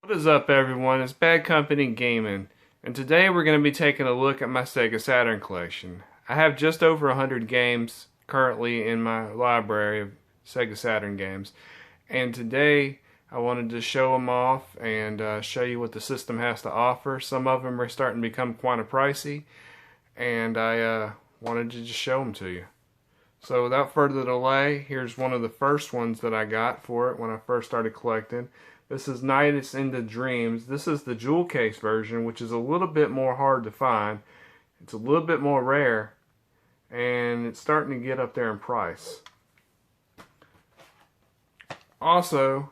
What is up, everyone? It's Bad Company Gaming, and today we're going to be taking a look at my Sega Saturn collection. I have just over 100 games currently in my library of Sega Saturn games, and today I wanted to show them off and show you what the system has to offer. Some of them are starting to become quite pricey, and I wanted to just show them to you. So without further delay, here's one of the first ones that I got for it when I first started collecting. This is Night into Dreams. This is the jewel case version, which is a little bit more hard to find. It's a little bit more rare, and it's starting to get up there in price. Also,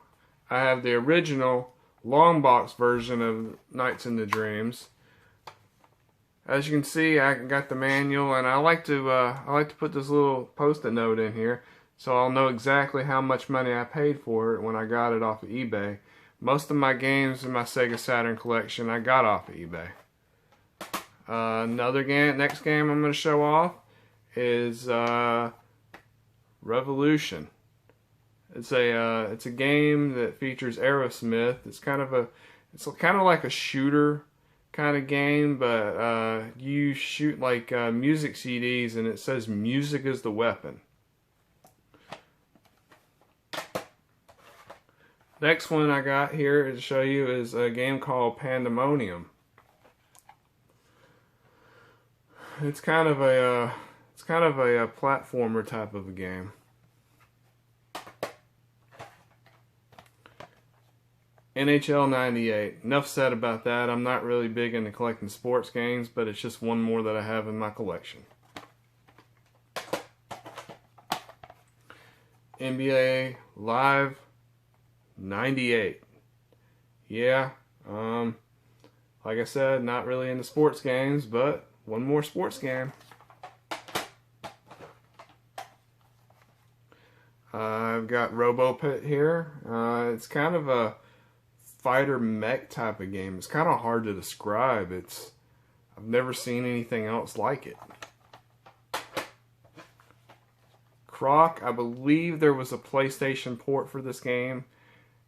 I have the original long box version of Nights into Dreams. As you can see, I got the manual, and I like to put this little post-it note in here so I'll know exactly how much money I paid for it when I got it off of eBay. Most of my games in my Sega Saturn collection I got off of eBay. Next game I'm going to show off is Revolution. It's a game that features Aerosmith. It's kind of like a shooter kind of game, but you shoot like music CDs, and it says music is the weapon. Next one I got here to show you is a game called Pandemonium. It's kind of a platformer type of a game. NHL 98. Enough said about that. I'm not really big into collecting sports games, but it's just one more that I have in my collection. NBA Live 98. Yeah, like I said, not really into sports games, but one more sports game. I've got RoboPit here. It's kind of a fighter mech type of game. It's kind of hard to describe. I've never seen anything else like it. Croc, I believe there was a PlayStation port for this game.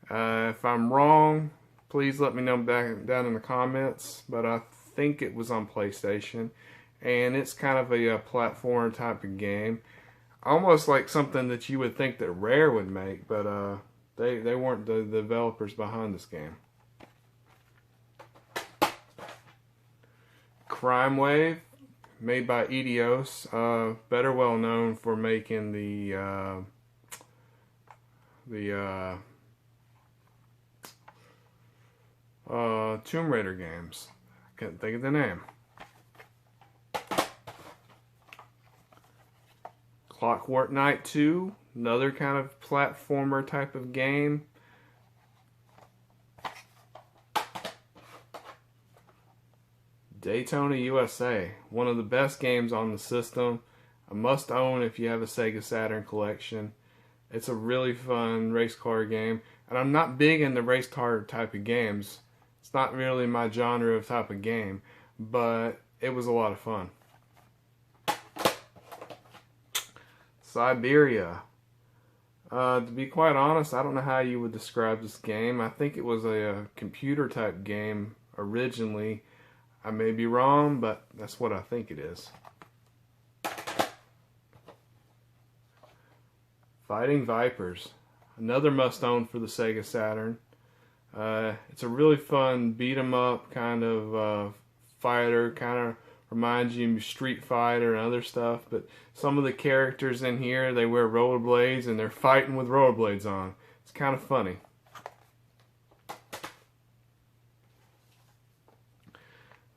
If I'm wrong, please let me know down in the comments, but I think it was on PlayStation, and it's kind of a platform type of game, almost like something that you would think that Rare would make, but they weren't the developers behind this game. Crime Wave, made by Eidos, better well known for making the Tomb Raider games. I can't think of the name. Clockwork Knight 2, another kind of platformer type of game. Daytona USA, one of the best games on the system. A must own if you have a Sega Saturn collection. It's a really fun race car game, and I'm not big into race car type of games. It's not really my genre of type of game, but it was a lot of fun. Siberia. To be quite honest, I don't know how you would describe this game. I think it was a computer type game originally. I may be wrong, but that's what I think it is. Fighting Vipers. Another must-own for the Sega Saturn. It's a really fun beat-em-up kind of fighter. Kind of reminds you of Street Fighter and other stuff. But some of the characters in here, they wear rollerblades and they're fighting with rollerblades on. It's kind of funny.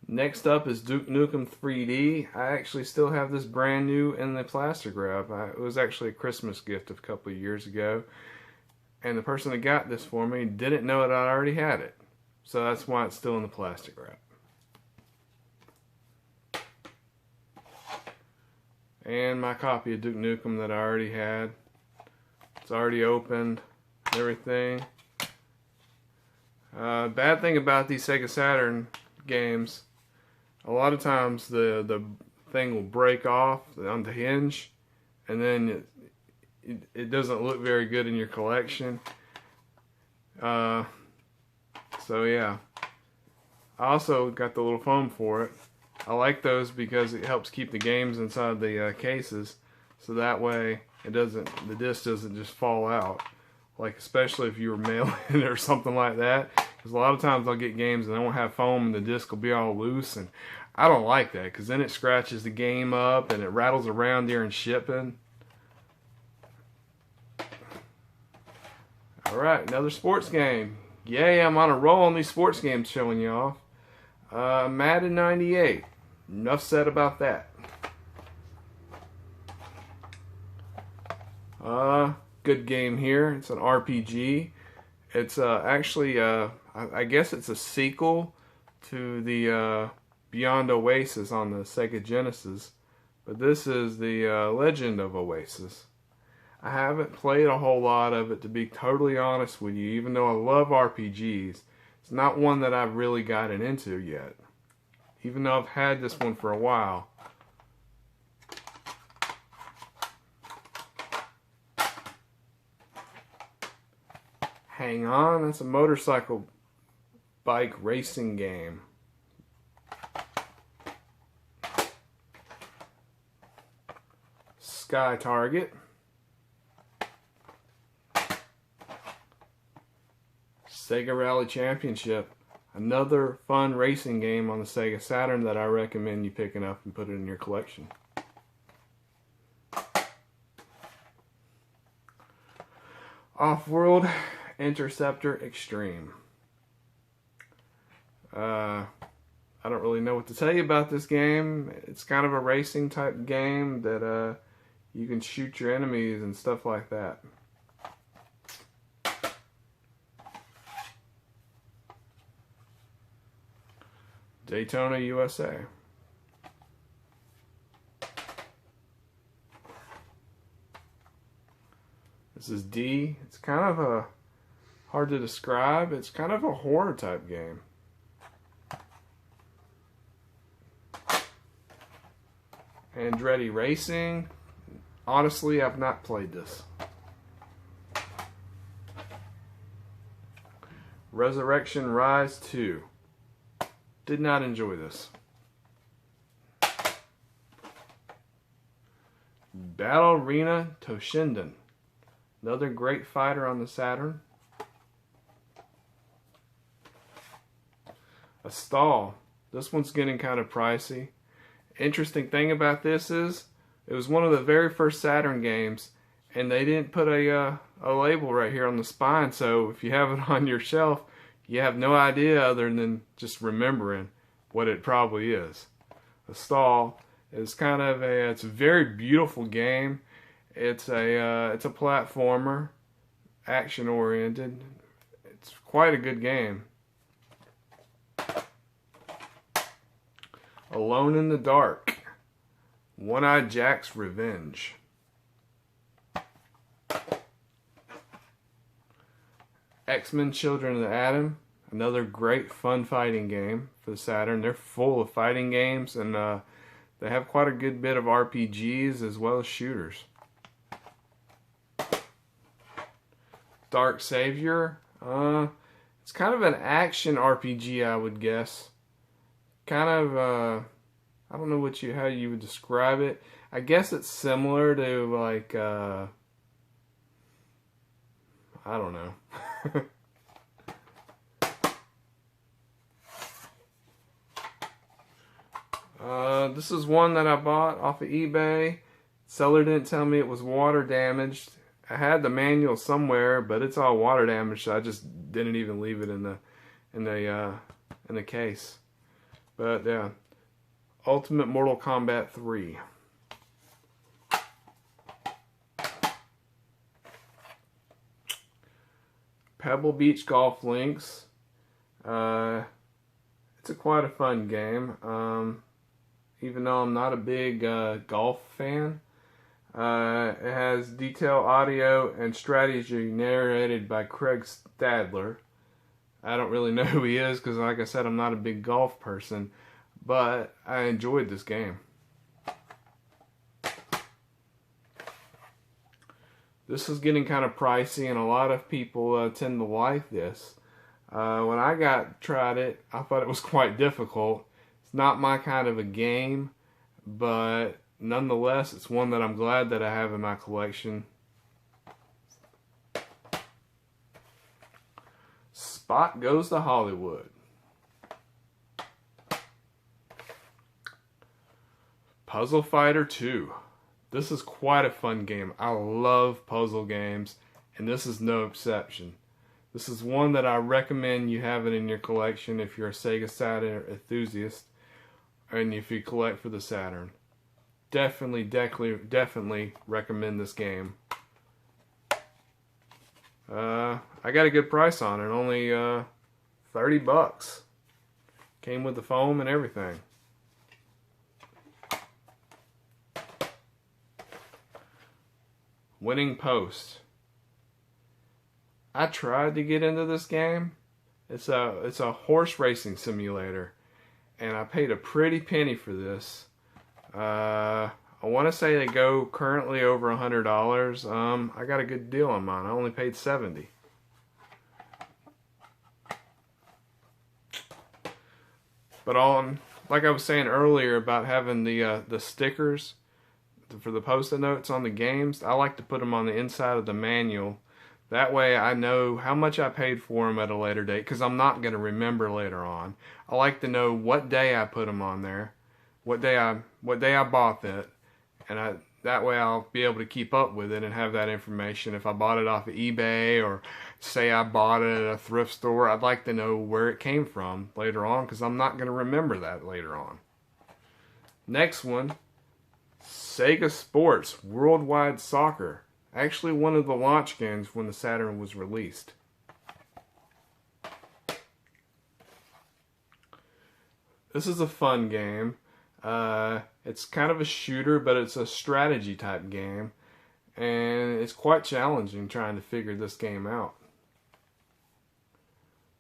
Next up is Duke Nukem 3D. I actually still have this brand new in the plastic wrap. It was actually a Christmas gift a couple of years ago. And the person that got this for me didn't know that I already had it. So that's why it's still in the plastic wrap. And my copy of Duke Nukem that I already had. It's already opened, everything. Bad thing about these Sega Saturn games, a lot of times the thing will break off on the hinge, and then it doesn't look very good in your collection. So yeah, I also got the little foam for it. I like those because it helps keep the games inside the cases, so that way the disc doesn't just fall out. Like especially if you were mailing it or something like that, because a lot of times I'll get games and they won't have foam and the disc will be all loose, and I don't like that because then it scratches the game up and it rattles around during shipping. Alright, another sports game. Yay, I'm on a roll on these sports games showing you off. Madden 98. Enough said about that. Good game here. It's an RPG. It's actually, I guess it's a sequel to the Beyond Oasis on the Sega Genesis. But this is the Legend of Oasis. I haven't played a whole lot of it, to be totally honest with you, even though I love RPGs. It's not one that I've really gotten into yet, even though I've had this one for a while. Hang on, that's a motorcycle bike racing game. Sky Target. Sega Rally Championship. Another fun racing game on the Sega Saturn that I recommend you picking up and put it in your collection. Off-World Interceptor Extreme. I don't really know what to tell you about this game. It's kind of a racing type game that you can shoot your enemies and stuff like that. Daytona, USA. This is D. It's kind of a hard to describe. It's kind of a horror type game. Andretti Racing. Honestly, I've not played this. Resurrection Rise 2. Did not enjoy this. Battle Arena Toshinden. Another great fighter on the Saturn. A Stall. This one's getting kind of pricey. Interesting thing about this is it was one of the very first Saturn games, and they didn't put a label right here on the spine, so if you have it on your shelf, you have no idea other than just remembering what it probably is. A Stall is kind of it's a very beautiful game. It's a platformer, action oriented. It's quite a good game. Alone in the Dark. One-Eyed Jack's Revenge. X-Men Children of the Atom. Another great fun fighting game for the Saturn. They're full of fighting games, and they have quite a good bit of RPGs as well as shooters. Dark Savior. It's kind of an action RPG, I would guess. Kind of, I don't know how you would describe it. I guess it's similar to like, I don't know. This is one that I bought off of eBay. Seller didn't tell me it was water damaged. I had the manual somewhere, but it's all water damaged, so I just didn't even leave it in the case. But yeah, Ultimate Mortal Kombat 3. Pebble Beach Golf Links. It's quite a fun game. Even though I'm not a big golf fan. It has detailed audio and strategy narrated by Craig Stadler. I don't really know who he is because, like I said, I'm not a big golf person, but I enjoyed this game. This is getting kind of pricey, and a lot of people tend to like this. When I tried it, I thought it was quite difficult. It's not my kind of a game, but nonetheless, it's one that I'm glad that I have in my collection. Spot Goes to Hollywood. Puzzle Fighter 2. This is quite a fun game. I love puzzle games, and this is no exception. This is one that I recommend you have it in your collection if you're a Sega Saturn enthusiast and if you collect for the Saturn. Definitely recommend this game. I got a good price on it, only $30. Came with the foam and everything. Winning Post. I tried to get into this game. It's a horse racing simulator, and I paid a pretty penny for this. I want to say they go currently over $100. I got a good deal on mine. I only paid $70. But like I was saying earlier about having the stickers for the post-it notes on the games, I like to put them on the inside of the manual. That way I know how much I paid for them at a later date, because I'm not going to remember later on. I like to know what day I put them on there, what day I bought it, and that way I'll be able to keep up with it and have that information. If I bought it off of eBay, or say I bought it at a thrift store, I'd like to know where it came from later on, because I'm not going to remember that later on. Next one, Sega Sports Worldwide Soccer. Actually one of the launch games when the Saturn was released. This is a fun game. It's kind of a shooter, but it's a strategy type game, and it's quite challenging trying to figure this game out.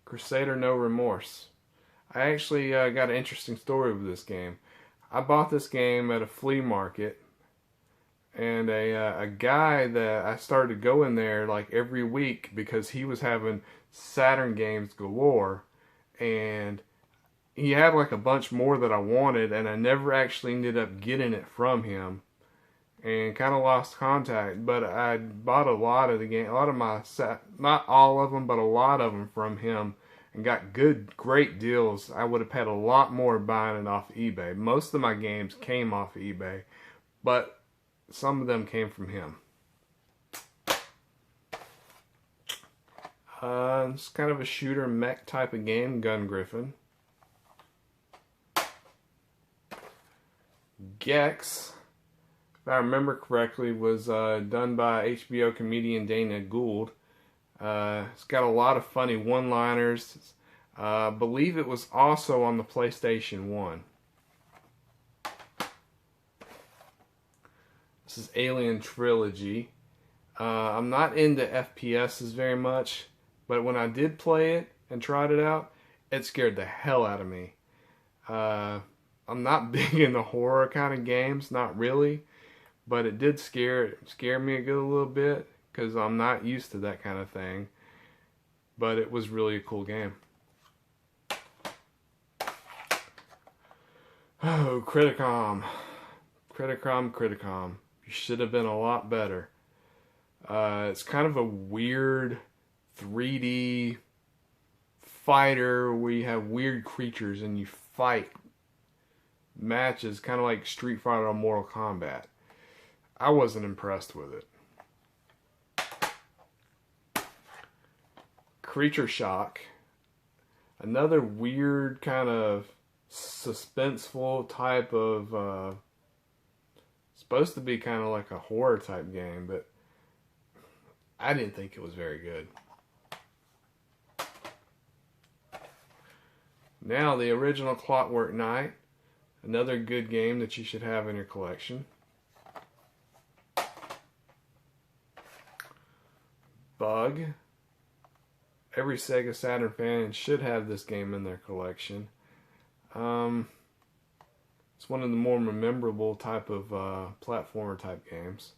Crusader No Remorse. I actually got an interesting story with this game. I bought this game at a flea market, and a guy that I started going there like every week because he was having Saturn games galore, and he had like a bunch more that I wanted, and I never actually ended up getting it from him, and kind of lost contact. But I bought a lot of the game, not all of them, but a lot of them from him, and got great deals. I would have paid a lot more buying it off eBay. Most of my games came off of eBay, but some of them came from him. It's kind of a shooter mech type of game, Gun Griffin. Gex, if I remember correctly, was done by HBO comedian Dana Gould. It's got a lot of funny one-liners. I believe it was also on the PlayStation 1. This is Alien Trilogy. I'm not into FPSs very much, but when I did play it and tried it out, it scared the hell out of me. I'm not big into horror kind of games, not really, but it did scare me a little bit, because I'm not used to that kind of thing. But it was really a cool game. Oh, Criticom. You should have been a lot better. It's kind of a weird 3D fighter where you have weird creatures and you fight matches, kind of like Street Fighter or Mortal Kombat. I wasn't impressed with it. Creature Shock. Another weird kind of suspenseful type of supposed to be kind of like a horror type game, but I didn't think it was very good. Now the original Clockwork Knight, another good game that you should have in your collection. Bug. Every Sega Saturn fan should have this game in their collection. It's one of the more memorable type of platformer type games.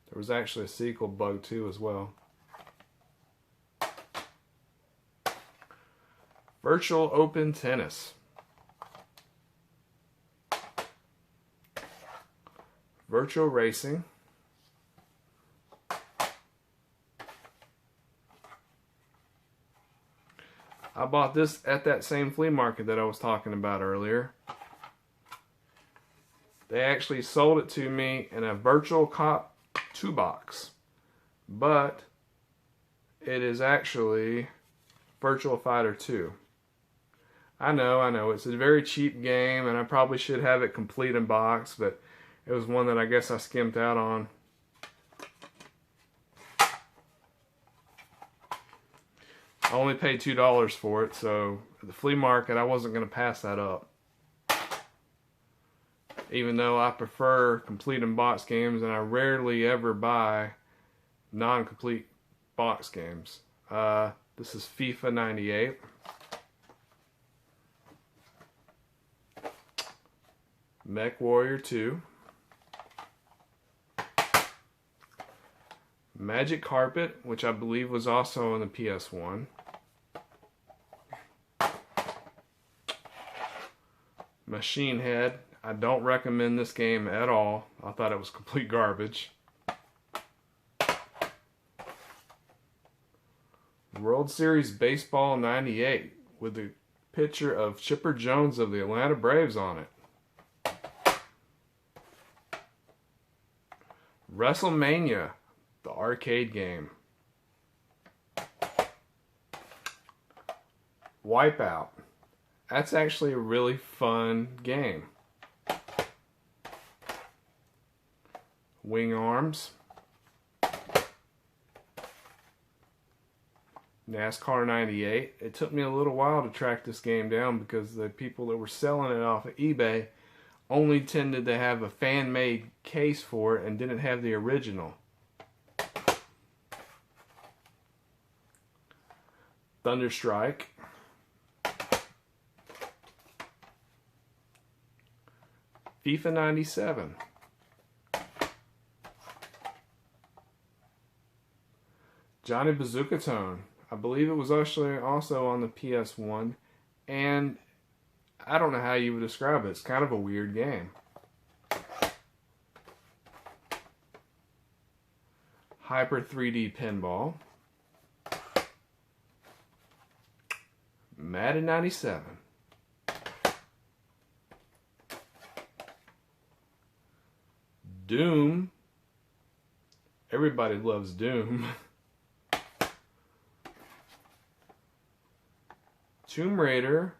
There was actually a sequel, Bug 2, as well. Virtual Open Tennis. Virtual Racing. I bought this at that same flea market that I was talking about earlier. They actually sold it to me in a Virtual Cop 2 box. But it is actually Virtual Fighter 2. I know, it's a very cheap game and I probably should have it complete in box, but it was one that I guess I skimped out on. I only paid $2 for it, so at the flea market I wasn't going to pass that up. Even though I prefer complete in box games and I rarely ever buy non-complete box games. This is FIFA 98. Mech Warrior 2. Magic Carpet, which I believe was also on the PS1. Machine Head. I don't recommend this game at all. I thought it was complete garbage. World Series Baseball 98 with a picture of Chipper Jones of the Atlanta Braves on it. WrestleMania, the arcade game. Wipeout. That's actually a really fun game. Wing Arms. NASCAR 98. It took me a little while to track this game down because the people that were selling it off of eBay only tended to have a fan-made case for it and didn't have the original. Thunderstrike. FIFA 97. Johnny Bazooka Tone. I believe it was actually also on the PS1, and I don't know how you would describe it. It's kind of a weird game. Hyper 3D Pinball. Madden 97. Doom. Everybody loves Doom. Tomb Raider,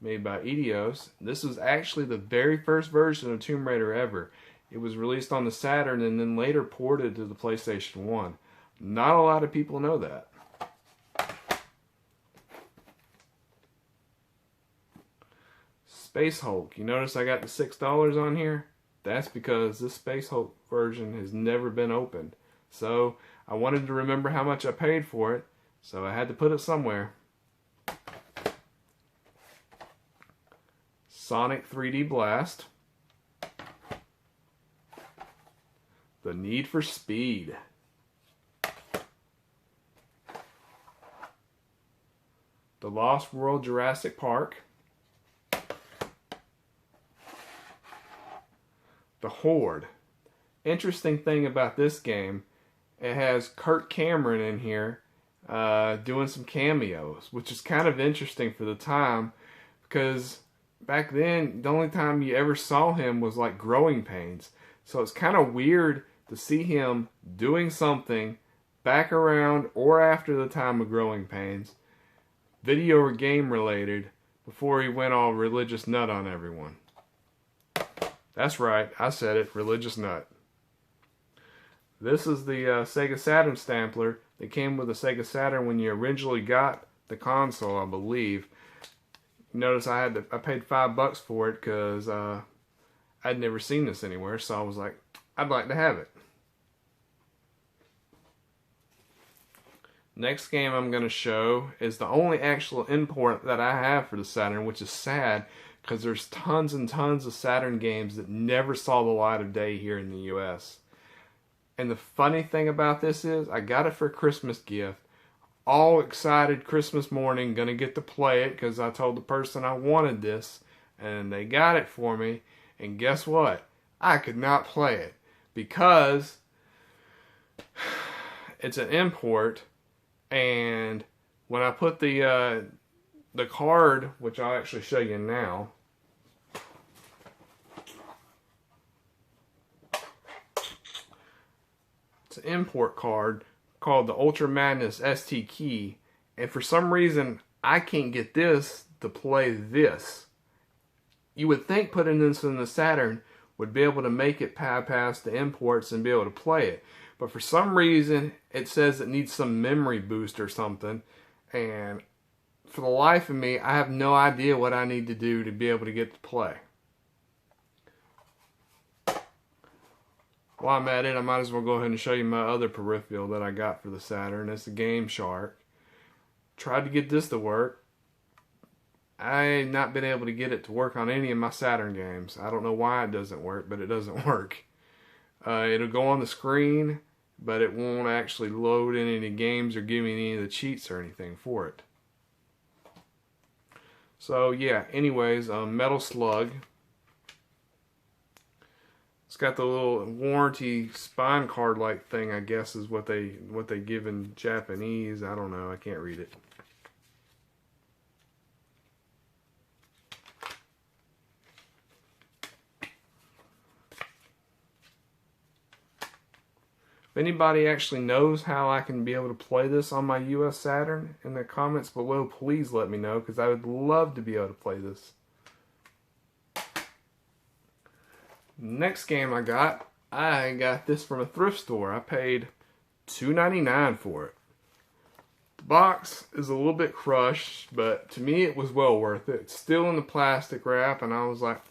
made by Eidos. This was actually the very first version of Tomb Raider ever. It was released on the Saturn and then later ported to the PlayStation 1. Not a lot of people know that. Space Hulk. You notice I got the $6 on here? That's because this Space Hulk version has never been opened. So I wanted to remember how much I paid for it, so I had to put it somewhere. Sonic 3D Blast. The Need for Speed. The Lost World Jurassic Park. The Horde. Interesting thing about this game, it has Kirk Cameron in here doing some cameos, which is kind of interesting for the time because back then, the only time you ever saw him was like Growing Pains. So it's kind of weird to see him doing something back around or after the time of Growing Pains, video or game related, before he went all religious nut on everyone. That's right, I said it, religious nut. This is the Sega Saturn Stampler that came with the Sega Saturn when you originally got the console, I believe. Notice I paid $5 for it because I'd never seen this anywhere, so I was like, I'd like to have it. Next game I'm going to show is the only actual import that I have for the Saturn, which is sad because there's tons and tons of Saturn games that never saw the light of day here in the US. And the funny thing about this is I got it for a Christmas gift. all excited Christmas morning, gonna get to play it because I told the person I wanted this, and they got it for me. And guess what? I could not play it because it's an import, and when I put the card, which I'll actually show you now. It's an import card called the Ultra Madness ST Key, and for some reason I can't get this to play this. You would think putting this in the Saturn would be able to make it past the imports and be able to play it, but for some reason it says it needs some memory boost or something, and for the life of me I have no idea what I need to do to be able to get to play. While I'm at it, I might as well go ahead and show you my other peripheral that I got for the Saturn. It's the Game Shark. Tried to get this to work. I ain't not been able to get it to work on any of my Saturn games. I don't know why it doesn't work, but it doesn't work. It'll go on the screen, but it won't actually load in any games or give me any of the cheats or anything for it. So yeah, anyways, Metal Slug. It's got the little warranty spine card like thing, I guess is what they give in Japanese. I don't know, I can't read it. If anybody actually knows how I can be able to play this on my US Saturn, in the comments below, please let me know, because I would love to be able to play this. Next game I got this from a thrift store. I paid $2.99 for it. The box is a little bit crushed, but to me it was well worth it. It's still in the plastic wrap, and I was like,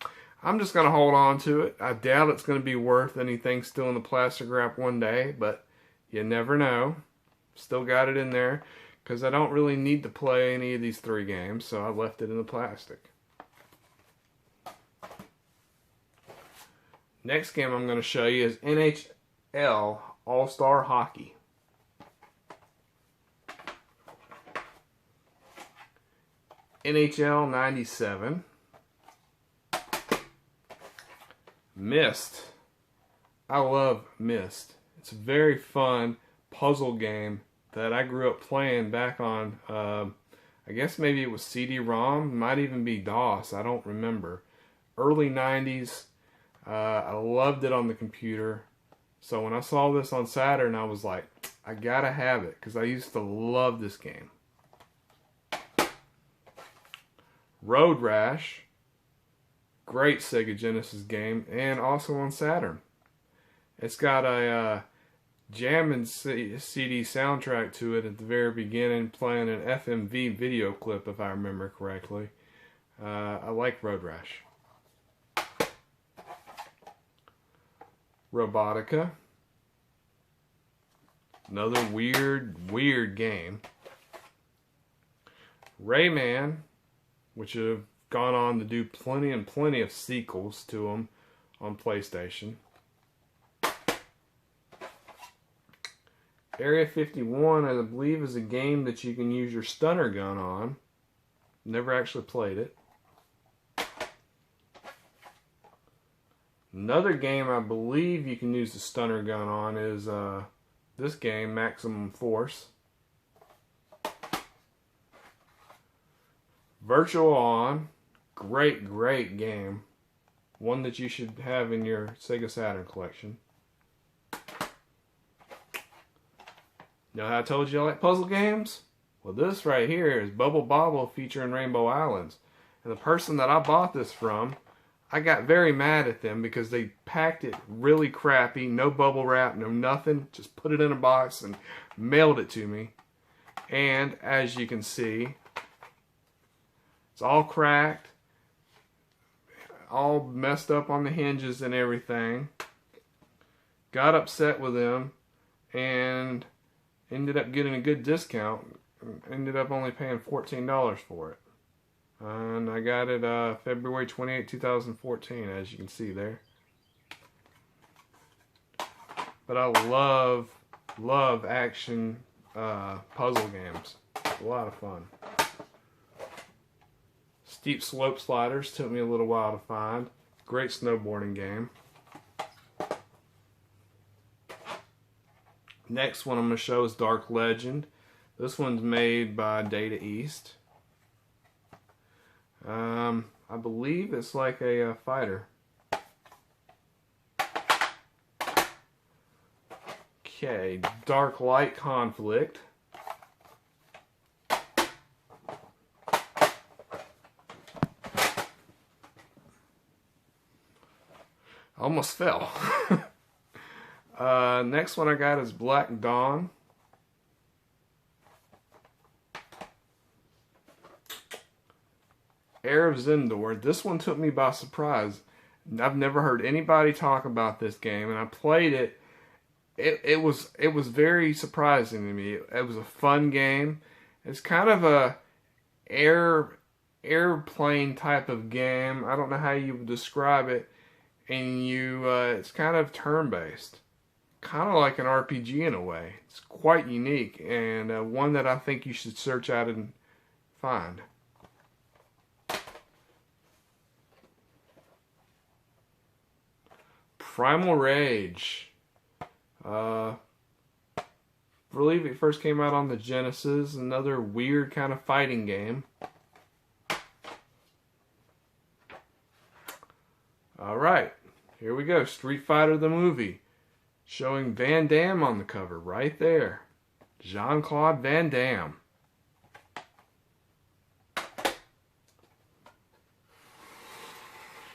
I'm just going to hold on to it. I doubt it's going to be worth anything still in the plastic wrap one day, but you never know. Still got it in there because I don't really need to play any of these 3 games, so I left it in the plastic. Next game I'm going to show you is NHL All-Star Hockey. NHL 97. Myst. I love Myst. It's a very fun puzzle game that I grew up playing back on, I guess maybe it was CD-ROM, might even be DOS, I don't remember. Early 90s. I loved it on the computer. So when I saw this on Saturn, I was like, I gotta have it, because I used to love this game. Road Rash. Great Sega Genesis game, and also on Saturn. It's got a jamming CD soundtrack to it at the very beginning, playing an FMV video clip, if I remember correctly. I like Road Rash. Robotica. Another weird game. Rayman, which have gone on to do plenty and plenty of sequels to them on PlayStation. Area 51, I believe, is a game that you can use your stunner gun on. Never actually played it. Another game I believe you can use the stunner gun on is this game, Maximum Force. Virtual On, great game. One that you should have in your Sega Saturn collection. Know how I told you I like puzzle games? Well, this right here is Bubble Bobble featuring Rainbow Islands. And the person that I bought this from, I got very mad at them because they packed it really crappy, no bubble wrap, no nothing, just put it in a box and mailed it to me. And as you can see, it's all cracked, all messed up on the hinges and everything. Got upset with them and ended up getting a good discount. Ended up only paying $14 for it. And I got it February 28, 2014, as you can see there. But I love action puzzle games. A lot of fun. Steep Slope Sliders took me a little while to find. Great snowboarding game. Next one I'm going to show is Dark Legend. This one's made by Data East. I believe it's like a fighter. Okay, Dark Light Conflict. Almost fell. Next one I got is Black Dawn. Heir of Zendor. This one took me by surprise. I've never heard anybody talk about this game, and I played it. It was very surprising to me. It was a fun game. It's kind of a airplane type of game. I don't know how you would describe it. And it's kind of turn-based, kind of like an RPG in a way. It's quite unique, and one that I think you should search out and find. Primal Rage. I believe it first came out on the Genesis. Another weird kind of fighting game. Alright, here we go. Street Fighter the movie. Showing Van Damme on the cover right there. Jean-Claude Van Damme.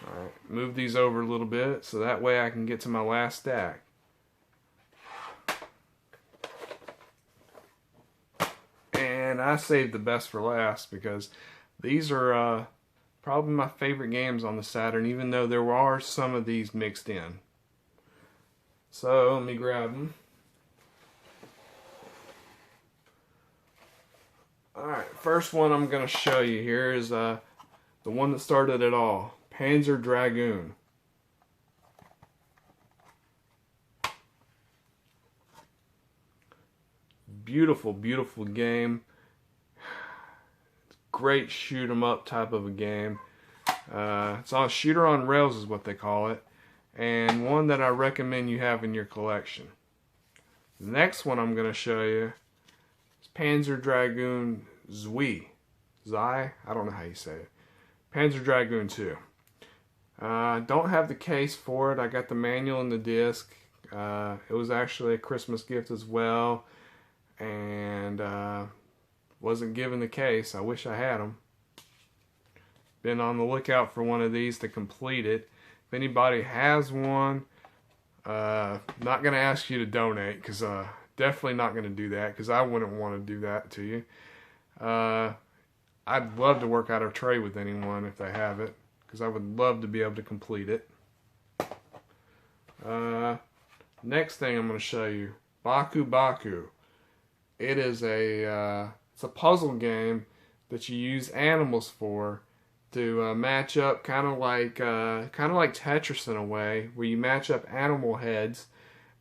Alright, move these over a little bit so that way I can get to my last stack. And I saved the best for last because these are probably my favorite games on the Saturn, even though there are some of these mixed in. So let me grab them. Alright, first one I'm going to show you here is the one that started it all. Panzer Dragoon. Beautiful, beautiful game. Great shoot 'em up type of a game. It's on shooter on rails is what they call it, and one that I recommend you have in your collection. The next one I'm going to show you is Panzer Dragoon Zwei. I don't know how you say it. Panzer Dragoon 2. Don't have the case for it. I got the manual and the disc. It was actually a Christmas gift as well, and wasn't given the case. I wish I had them. Been on the lookout for one of these to complete it. If anybody has one, not going to ask you to donate, because definitely not going to do that, because I wouldn't want to do that to you. I'd love to work out a trade with anyone if they have it, because I would love to be able to complete it. Next thing I'm going to show you, Baku Baku. It is it's a puzzle game that you use animals for to match up, kind of like Tetris in a way, where you match up animal heads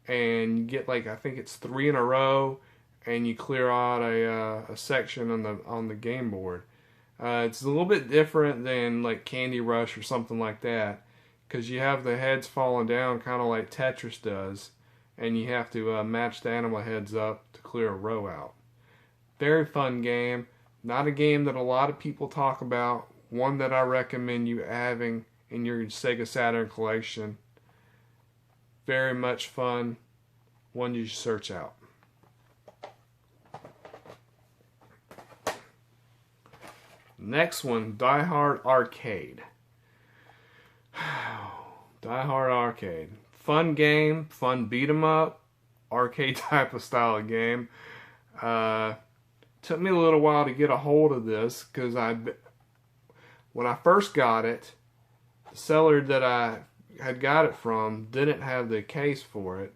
and you get, like, I think it's 3 in a row, and you clear out a section on the game board. It's a little bit different than like Candy Rush or something like that, because you have the heads falling down kind of like Tetris does, and you have to match the animal heads up to clear a row out. Very fun game. Not a game that a lot of people talk about. One that I recommend you having in your Sega Saturn collection. Very much fun. One you should search out. Next one, Die Hard Arcade. Die Hard Arcade. Fun game, fun beat 'em up, arcade type of style of game. Took me a little while to get a hold of this, because when I first got it, the seller that I had got it from didn't have the case for it.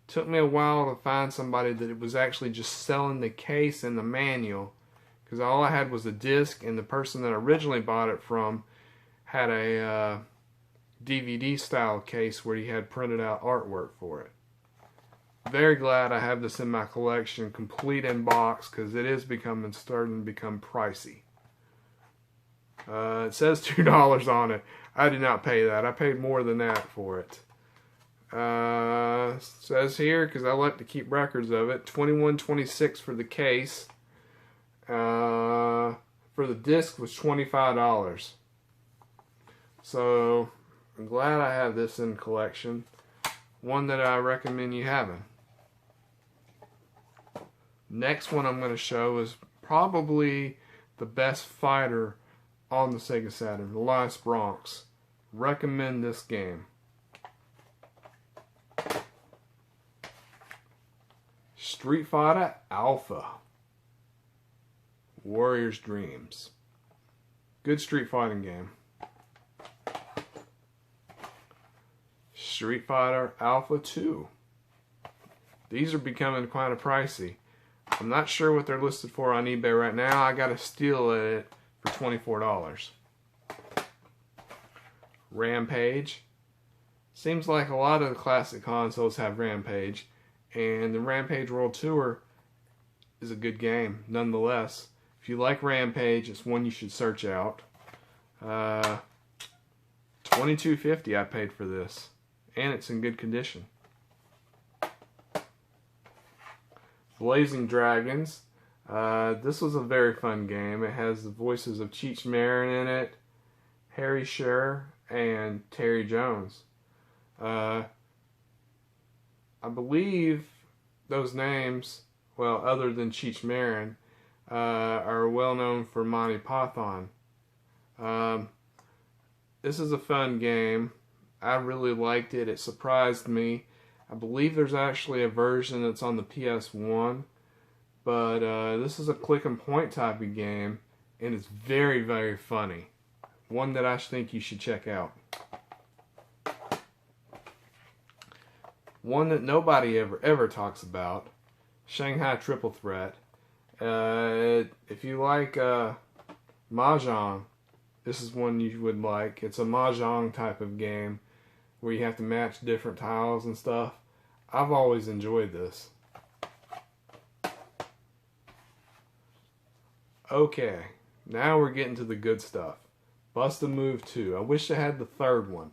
Took me a while to find somebody that was actually just selling the case and the manual, because all I had was a disc, and the person that originally bought it from had a DVD style case where he had printed out artwork for it. Very glad I have this in my collection, complete in box, because it is starting to become pricey. It says $2 on it. I did not pay that. I paid more than that for it. Says here, because I like to keep records of it, $21.26 for the case. For the disc was $25. So I'm glad I have this in collection. One that I recommend you having. Next one I'm going to show is probably the best fighter on the Sega Saturn, Elias Bronx. Recommend this game. Street Fighter Alpha. Warrior's Dreams. Good street fighting game. Street Fighter Alpha 2. These are becoming kind of pricey. I'm not sure what they're listed for on eBay right now. I got a steal at it for $24. Rampage. Seems like a lot of the classic consoles have Rampage, and the Rampage World Tour is a good game nonetheless. If you like Rampage, it's one you should search out. $22.50 I paid for this, and it's in good condition. Blazing Dragons. This was a very fun game. It has the voices of Cheech Marin in it, Harry Shearer, and Terry Jones. I believe those names, well, other than Cheech Marin, are well known for Monty Python. This is a fun game. I really liked it. It surprised me. I believe there's actually a version that's on the PS1, but this is a click and point type of game, and it's very, very funny. One that I think you should check out. One that nobody ever talks about, Shanghai Triple Threat. If you like Mahjong, this is one you would like. It's a Mahjong type of game where you have to match different tiles and stuff. I've always enjoyed this. Okay, now we're getting to the good stuff. Bust a Move 2. I wish I had the third one.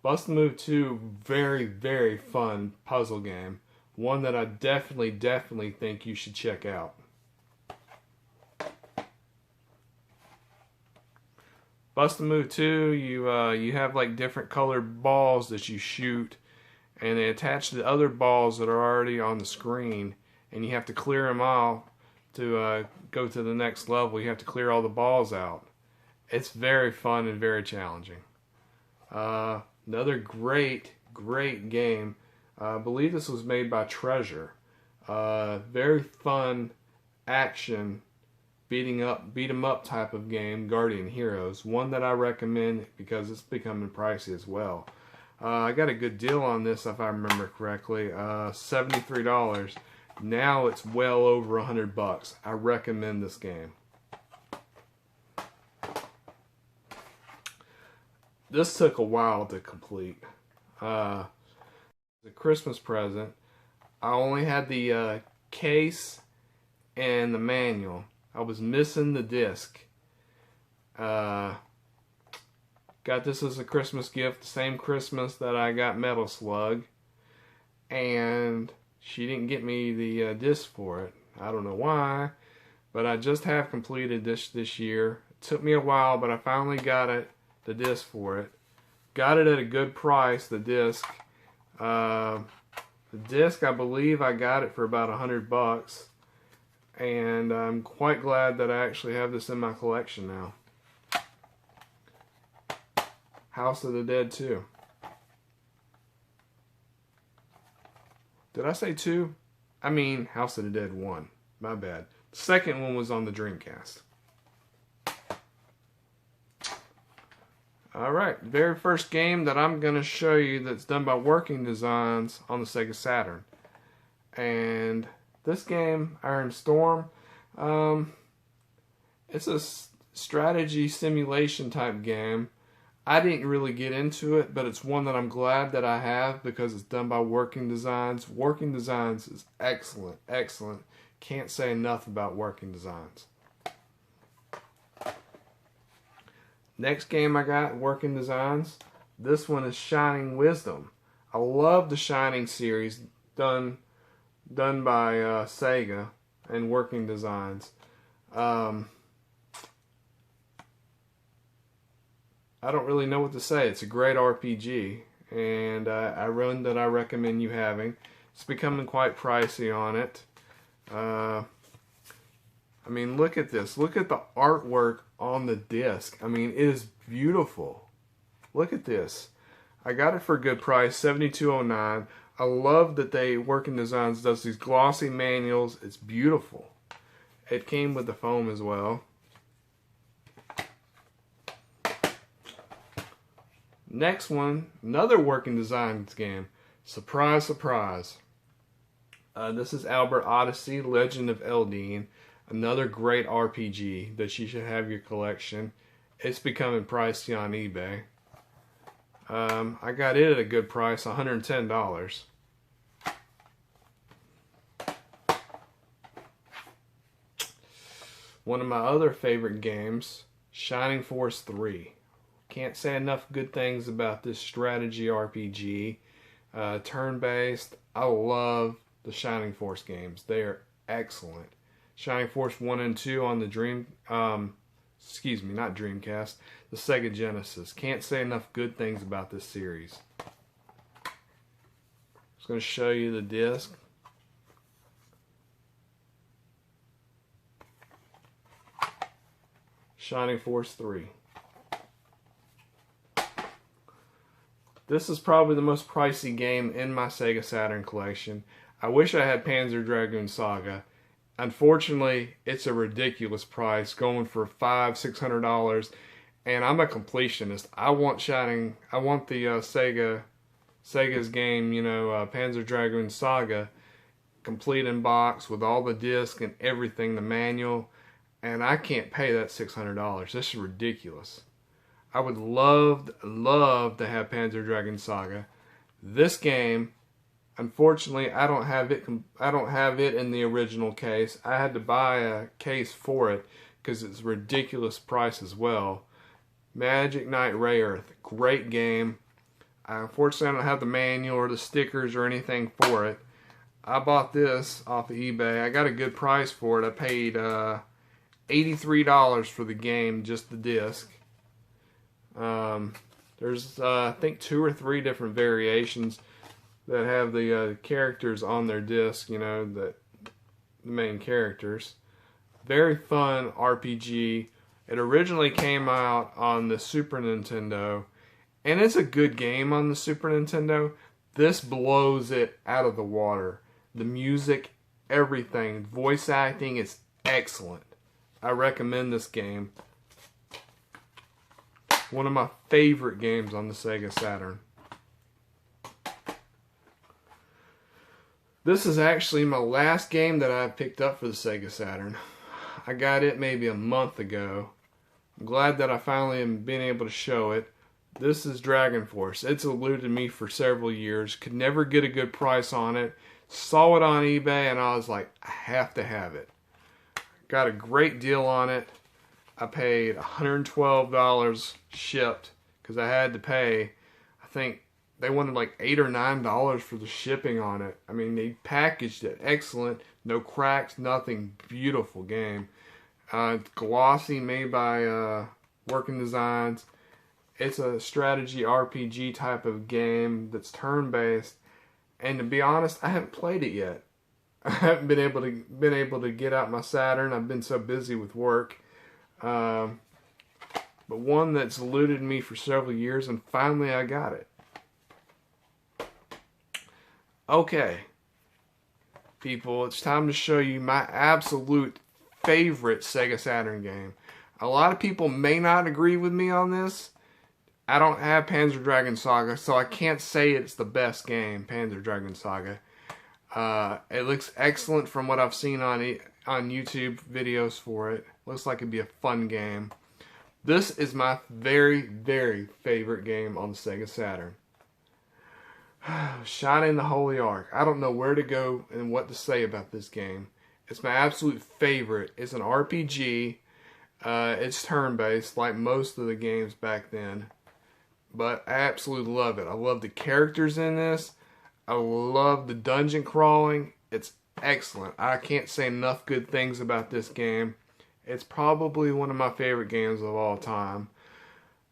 Bust a Move 2, very, very fun puzzle game. One that I definitely think you should check out. Bust a Move 2, you have like different colored balls that you shoot, and they attach to other balls that are already on the screen, and you have to clear them all to go to the next level. You have to clear all the balls out. It's very fun and very challenging. Another great game. I believe this was made by Treasure. Very fun action beat 'em up type of game, Guardian Heroes. One that I recommend because it's becoming pricey as well. I got a good deal on this if I remember correctly. $73. Now it's well over $100. I recommend this game. This took a while to complete. The Christmas present. I only had the case and the manual. I was missing the disc. Got this as a Christmas gift, the same Christmas that I got Metal Slug, and she didn't get me the disc for it. I don't know why, but I just have completed this year. It took me a while, but I finally got the disc for it. Got it at a good price, the disc. The disc, I believe I got it for about $100, and I'm quite glad that I actually have this in my collection now. House of the Dead 2. Did I say 2? I mean House of the Dead 1. My bad. The second one was on the Dreamcast. Alright, the very first game that I'm going to show you that's done by Working Designs on the Sega Saturn. And this game, Iron Storm, it's a strategy simulation type game. I didn't really get into it, but it's one that I'm glad that I have because it's done by Working Designs. Working Designs is excellent, excellent. Can't say enough about Working Designs. Next game I got, Working Designs. This one is Shining Wisdom. I love the Shining series done by Sega and Working Designs. I don't really know what to say. It's a great RPG, and I recommend you having. It's becoming quite pricey on it. I mean, look at this. Look at the artwork on the disc. I mean, it is beautiful. Look at this. I got it for a good price, $72.09. I love that Working Designs does these glossy manuals. It's beautiful. It came with the foam as well. Next one, another Working Designs game. Surprise, surprise. This is Albert Odyssey, Legend of Eldine. Another great RPG that you should have in your collection. It's becoming pricey on eBay. I got it at a good price, $110. One of my other favorite games, Shining Force 3. Can't say enough good things about this strategy RPG. Turn-based. I love the Shining Force games. They are excellent. Shining Force 1 and 2 on the not Dreamcast, the Sega Genesis. Can't say enough good things about this series. Just going to show you the disc. Shining Force 3. This is probably the most pricey game in my Sega Saturn collection. I wish I had Panzer Dragoon Saga. Unfortunately, it's a ridiculous price, going for $500–600, and I'm a completionist. I want the Sega's game, Panzer Dragoon Saga, complete in box with all the discs and everything, the manual, and I can't pay that $600. This is ridiculous. I would love to have Panzer Dragoon Saga. This game, unfortunately, I don't have it in the original case. I had to buy a case for it because it's a ridiculous price as well. Magic Knight Rayearth, great game. Unfortunately, I don't have the manual or the stickers or anything for it. I bought this off of eBay. I got a good price for it. I paid $83 for the game, just the disc. There's I think 2 or 3 different variations that have the characters on their disc, the main characters. Very fun RPG. It originally came out on the Super Nintendo, and it's a good game on the Super Nintendo. This blows it out of the water. The music, everything, voice acting is excellent. I recommend this game. One of my favorite games on the Sega Saturn. This is actually my last game that I picked up for the Sega Saturn. I got it maybe a month ago. I'm glad that I finally am being able to show it. This is Dragon Force. It's eluded me for several years. Could never get a good price on it. Saw it on eBay and I was like, I have to have it. Got a great deal on it. I paid $112 shipped because I had to pay, I think they wanted like $8 or $9 for the shipping on it. I mean, they packaged it excellent, no cracks, nothing. Beautiful game. Glossy, made by Working Designs. It's a strategy RPG type of game that's turn-based, and to be honest, I haven't played it yet. I haven't been able to get out my Saturn. I've been so busy with work. But one that's eluded me for several years, and finally I got it. Okay, people, it's time to show you my absolute favorite Sega Saturn game. A lot of people may not agree with me on this. I don't have Panzer Dragoon Saga, so I can't say it's the best game, Panzer Dragoon Saga. It looks excellent from what I've seen on YouTube videos for it. Looks like it'd be a fun game. This is my very, very favorite game on the Sega Saturn. Shining the Holy Ark. I don't know where to go and what to say about this game. It's my absolute favorite. It's an RPG. It's turn-based, like most of the games back then. But I absolutely love it. I love the characters in this. I love the dungeon crawling. It's excellent. I can't say enough good things about this game. It's probably one of my favorite games of all time.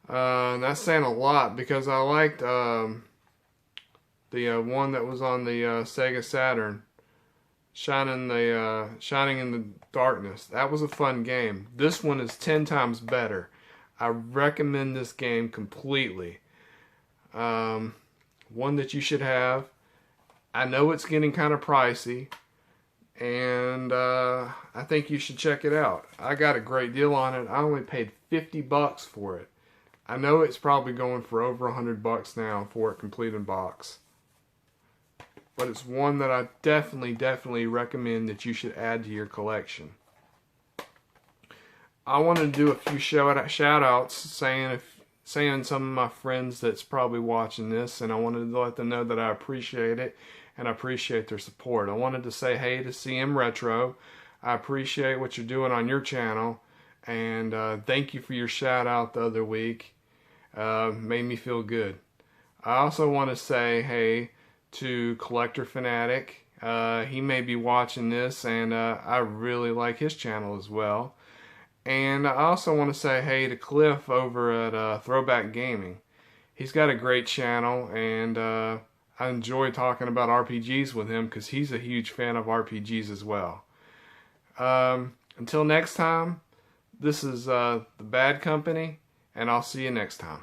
That's saying a lot because I liked the one that was on the Sega Saturn, Shining in the Darkness. That was a fun game. This one is 10 times better. I recommend this game completely. One that you should have. I know it's getting kind of pricey, and I think you should check it out. I got a great deal on it. I only paid $50 for it. I know it's probably going for over $100 now for it complete in box. But it's one that I definitely recommend that you should add to your collection. I want to do a few shout outs saying some of my friends that's probably watching this, and I wanted to let them know that I appreciate it and I appreciate their support. I wanted to say hey to CM Retro. I appreciate what you're doing on your channel, and thank you for your shout out the other week. Made me feel good. I also want to say hey to Collector Fanatic. He may be watching this, and I really like his channel as well. And I also want to say hey to Cliff over at Throwback Gaming. He's got a great channel, and I enjoy talking about RPGs with him because he's a huge fan of RPGs as well. Until next time, this is The Bad Company, and I'll see you next time.